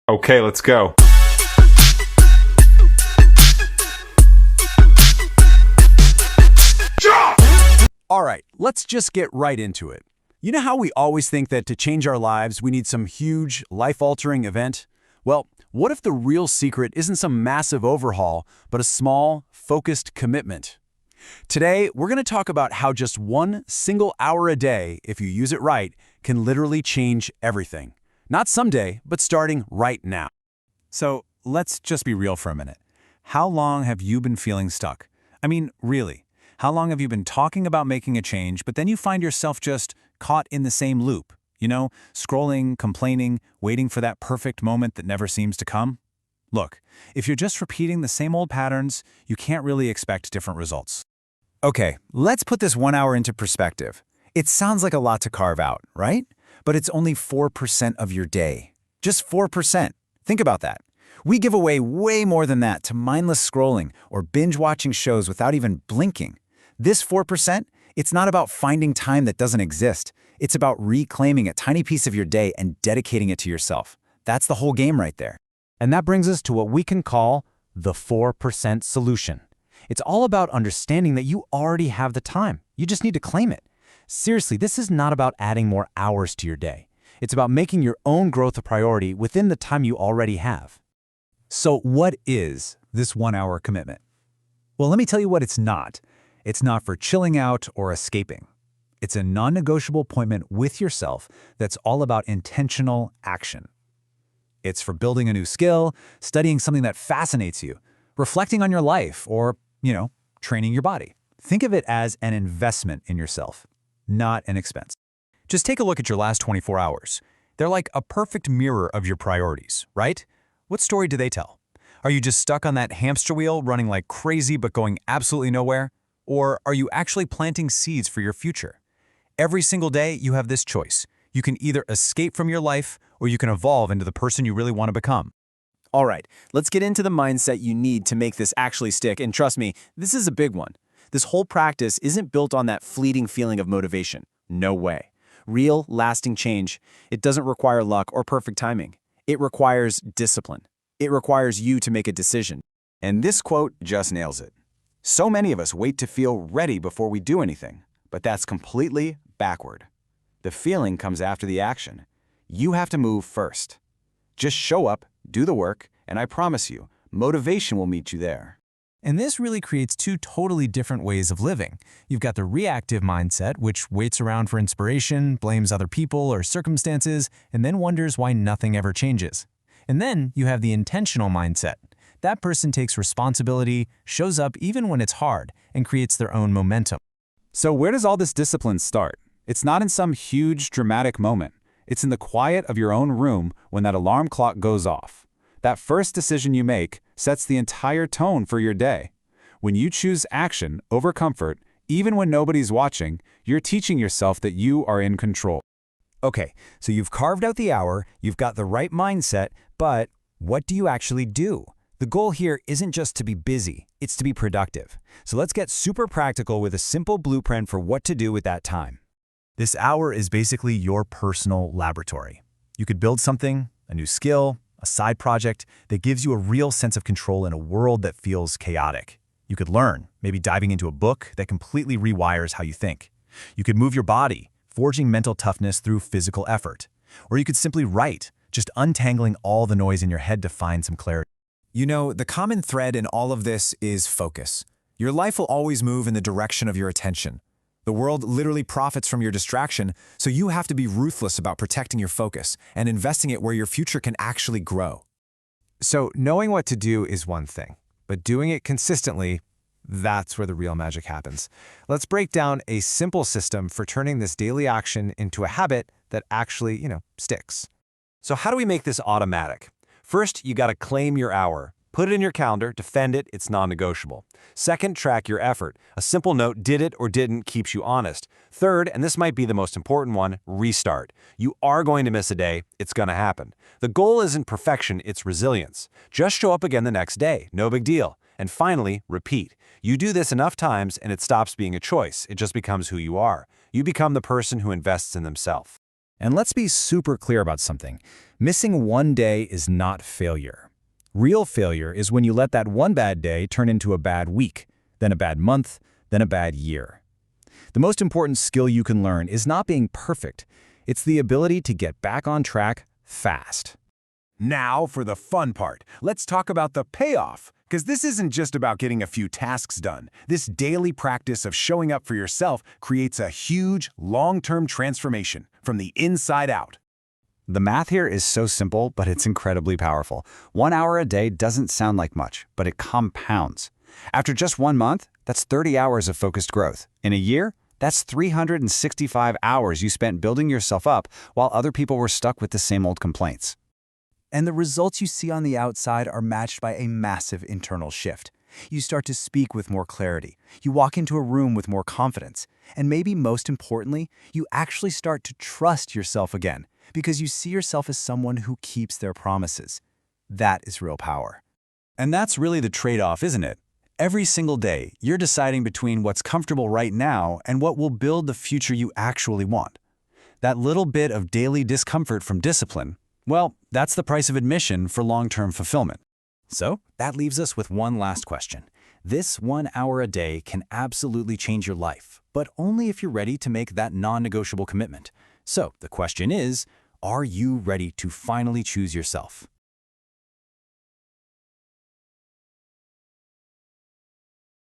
Okay, let's go. All right, let's just get right into it. You know how we always think that to change our lives, we need some huge, life-altering event? Well, what if the real secret isn't some massive overhaul, but a small, focused commitment? Today, we're going to talk about how just one single hour a day, if you use it right, can literally change everything. Not someday, but starting right now. So, let's just be real for a minute. How long have you been feeling stuck? I mean, really. How long have you been talking about making a change, but then you find yourself just caught in the same loop? You know, scrolling, complaining, waiting for that perfect moment that never seems to come? Look, if you're just repeating the same old patterns, you can't really expect different results. Okay, let's put this 1 hour into perspective. It sounds like a lot to carve out, right? But it's only 4% of your day. Just 4%. Think about that. We give away way more than that to mindless scrolling or binge-watching shows without even blinking. This 4%, it's not about finding time that doesn't exist. It's about reclaiming a tiny piece of your day and dedicating it to yourself. That's the whole game right there. And that brings us to what we can call the 4% solution. It's all about understanding that you already have the time. You just need to claim it. Seriously, this is not about adding more hours to your day. It's about making your own growth a priority within the time you already have. So what is this 1 hour commitment? Well, let me tell you what it's not. It's not for chilling out or escaping. It's a non-negotiable appointment with yourself that's all about intentional action. It's for building a new skill, studying something that fascinates you, reflecting on your life, or, training your body. Think of it as an investment in yourself, not an expense. Just take a look at your last 24 hours. They're like a perfect mirror of your priorities, right? What story do they tell? Are you just stuck on that hamster wheel running like crazy but going absolutely nowhere? Or are you actually planting seeds for your future? Every single day, you have this choice. You can either escape from your life or you can evolve into the person you really want to become. All right, let's get into the mindset you need to make this actually stick, and trust me, this is a big one. This whole practice isn't built on that fleeting feeling of motivation. No way. Real, lasting change, it doesn't require luck or perfect timing. It requires discipline. It requires you to make a decision. And this quote just nails it. So many of us wait to feel ready before we do anything, but that's completely backward. The feeling comes after the action. You have to move first. Just show up, do the work, and I promise you, motivation will meet you there. And this really creates two totally different ways of living. You've got the reactive mindset, which waits around for inspiration, blames other people or circumstances, and then wonders why nothing ever changes. And then you have the intentional mindset. That person takes responsibility, shows up even when it's hard, and creates their own momentum. So where does all this discipline start? It's not in some huge, dramatic moment. It's in the quiet of your own room when that alarm clock goes off. That first decision you make sets the entire tone for your day. When you choose action over comfort, even when nobody's watching, you're teaching yourself that you are in control. Okay, so you've carved out the hour, you've got the right mindset, but what do you actually do? The goal here isn't just to be busy, it's to be productive. So let's get super practical with a simple blueprint for what to do with that time. This hour is basically your personal laboratory. You could build something, a new skill, a side project that gives you a real sense of control in a world that feels chaotic. You could learn, maybe diving into a book that completely rewires how you think. You could move your body, forging mental toughness through physical effort. Or you could simply write, just untangling all the noise in your head to find some clarity. You know, the common thread in all of this is focus. Your life will always move in the direction of your attention. The world literally profits from your distraction, so you have to be ruthless about protecting your focus and investing it where your future can actually grow. So knowing what to do is one thing, but doing it consistently, that's where the real magic happens. Let's break down a simple system for turning this daily action into a habit that actually, sticks. So how do we make this automatic? First, you got to claim your hour. Put it in your calendar, defend it, it's non-negotiable. Second, track your effort. A simple note, did it or didn't, keeps you honest. Third, and this might be the most important one, restart. You are going to miss a day, it's going to happen. The goal isn't perfection, it's resilience. Just show up again the next day, no big deal. And finally, repeat. You do this enough times and it stops being a choice, it just becomes who you are. You become the person who invests in themselves. And let's be super clear about something. Missing one day is not failure. Real failure is when you let that one bad day turn into a bad week, then a bad month, then a bad year. The most important skill you can learn is not being perfect. It's the ability to get back on track fast. Now for the fun part. Let's talk about the payoff. Because this isn't just about getting a few tasks done. This daily practice of showing up for yourself creates a huge, long-term transformation from the inside out. The math here is so simple, but it's incredibly powerful. 1 hour a day doesn't sound like much, but it compounds. After just 1 month, that's 30 hours of focused growth. In a year, that's 365 hours you spent building yourself up while other people were stuck with the same old complaints. And the results you see on the outside are matched by a massive internal shift. You start to speak with more clarity. You walk into a room with more confidence. And maybe most importantly, you actually start to trust yourself again because you see yourself as someone who keeps their promises. That is real power. And that's really the trade-off, isn't it? Every single day, you're deciding between what's comfortable right now and what will build the future you actually want. That little bit of daily discomfort from discipline, well, that's the price of admission for long-term fulfillment. So that leaves us with one last question. This 1 hour a day can absolutely change your life, but only if you're ready to make that non-negotiable commitment. So the question is, are you ready to finally choose yourself?